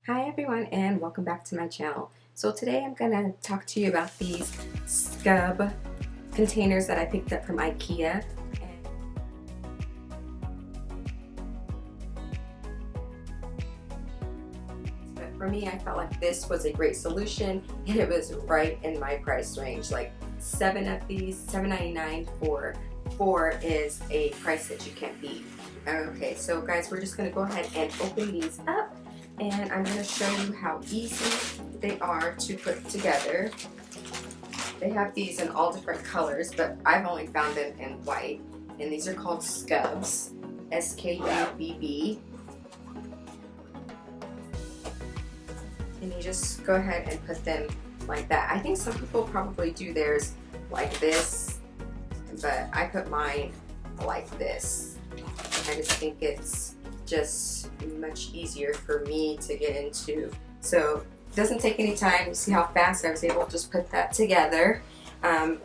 Hi everyone and welcome back to my channel. So today I'm going to talk to you about these SKUBB containers that I picked up from Ikea. But for me, I felt like this was a great solution and it was right in my price range. Like 7 of these, $7.99 for 4 is a price that you can't beat. Okay, so guys, we're just going to go ahead and open these up. And I'm going to show you how easy they are to put together. They have these in all different colors, but I've only found them in white. And these are called SKUBBs, S-K-U-B-B. And you just go ahead and put them like that. I think some people probably do theirs like this, but I put mine like this. I just think it's just much easier for me to get into. So it doesn't take any time. You see how fast I was able to just put that together. And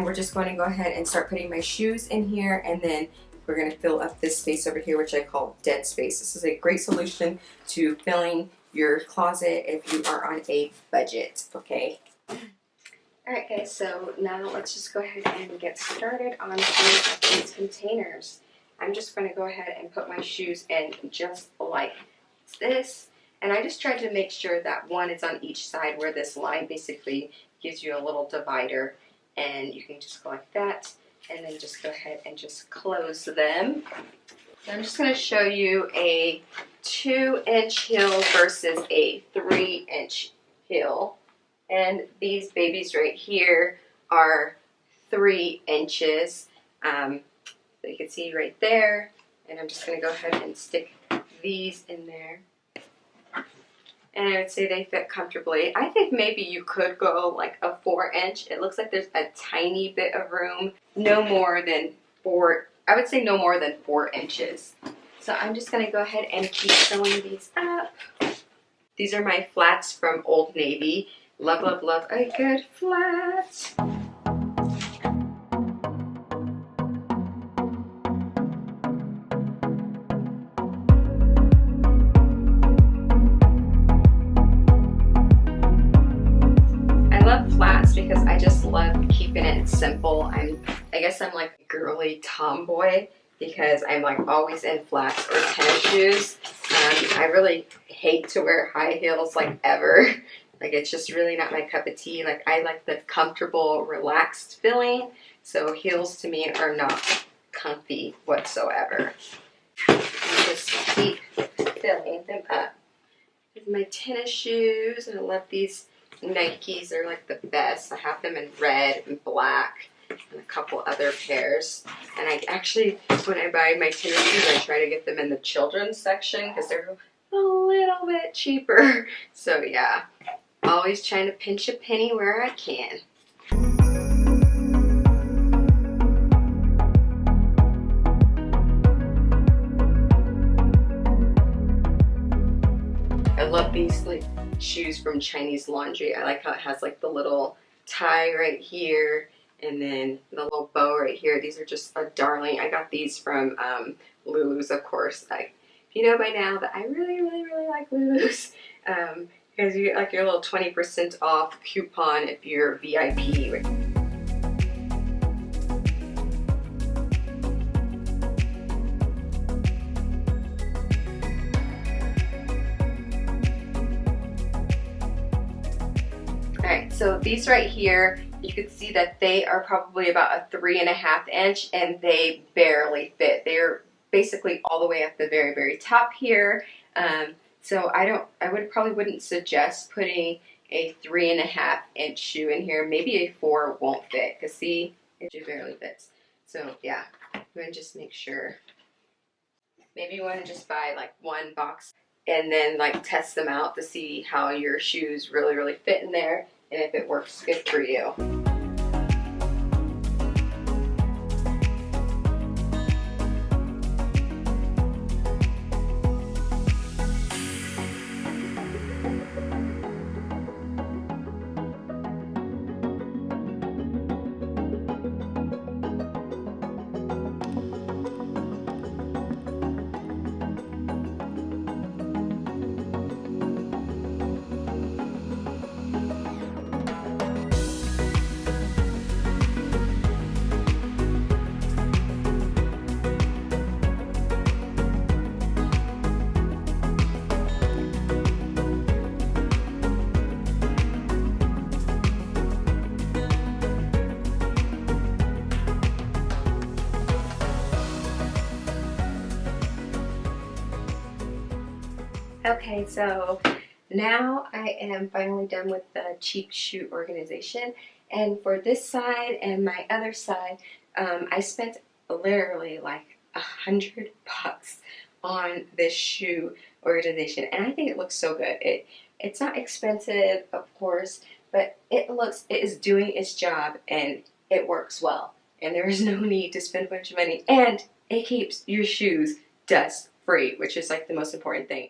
we're just going to go ahead and start putting my shoes in here, and then we're going to fill up this space over here, which I call dead space. This is a great solution to filling your closet if you are on a budget, okay? Alright guys, so now let's just go ahead and get started on these containers. I'm just going to go ahead and put my shoes in just like this. And I just tried to make sure that one is on each side where this line basically gives you a little divider. And you can just go like that and then just go ahead and just close them. So I'm just going to show you a 2-inch heel versus a 3-inch heel. And these babies right here are 3 inches. So you can see right there, and I'm just going to go ahead and stick these in there. And I would say they fit comfortably. I think maybe you could go like a 4-inch. It looks like there's a tiny bit of room. No more than 4, I would say no more than 4 inches. So I'm just going to go ahead and keep filling these up. These are my flats from Old Navy. Love, love, love a good flat. Flats because I just love keeping it simple. I guess I'm like a girly tomboy because I'm like always in flats or tennis shoes. I really hate to wear high heels like ever. Like it's just really not my cup of tea. Like I like the comfortable, relaxed feeling. So heels to me are not comfy whatsoever. I just keep filling them up with my tennis shoes, and I love these Nikes. Are like the best. I have them in red and black and a couple other pairs. And I actually, when I buy my tennis shoes, I try to get them in the children's section because they're a little bit cheaper. So yeah, always trying to pinch a penny where I can. I love these like shoes from Chinese Laundry. I like how it has like the little tie right here and then the little bow right here. These are just a darling. I got these from Lulu's, of course. If you know by now that I really, really, really like Lulu's because you get like your little 20% off coupon if you're VIP. Alright, so these right here, you can see that they are probably about a 3.5 inch and they barely fit. They're basically all the way at the very, very top here. So I probably wouldn't suggest putting a 3.5 inch shoe in here. Maybe a 4 won't fit because see, it just barely fits. So yeah, I'm going to just make sure. Maybe you want to just buy like one box and then like test them out to see how your shoes really, really fit in there and if it works good for you. Okay, so now I am finally done with the cheap shoe organization, and for this side and my other side, I spent literally like $100 on this shoe organization, and I think it looks so good. It's not expensive, of course, but it is doing its job, and it works well, and there is no need to spend a bunch of money, and it keeps your shoes dust free, which is like the most important thing.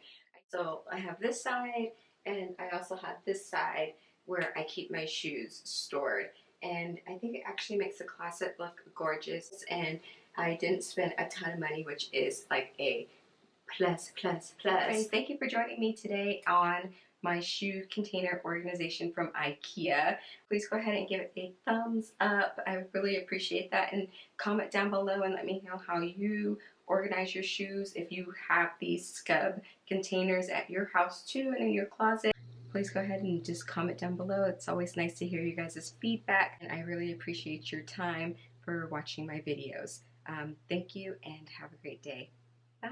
So I have this side, and I also have this side where I keep my shoes stored. And I think it actually makes the closet look gorgeous, and I didn't spend a ton of money, which is like a plus, plus, plus. Okay, thank you for joining me today on my shoe container organization from Ikea. Please go ahead and give it a thumbs up. I would really appreciate that, and comment down below and let me know how you organize your shoes, if you have these SKUBB containers at your house too and in your closet. Please go ahead and just comment down below. It's always nice to hear you guys' feedback, and I really appreciate your time for watching my videos. Thank you and have a great day. Bye.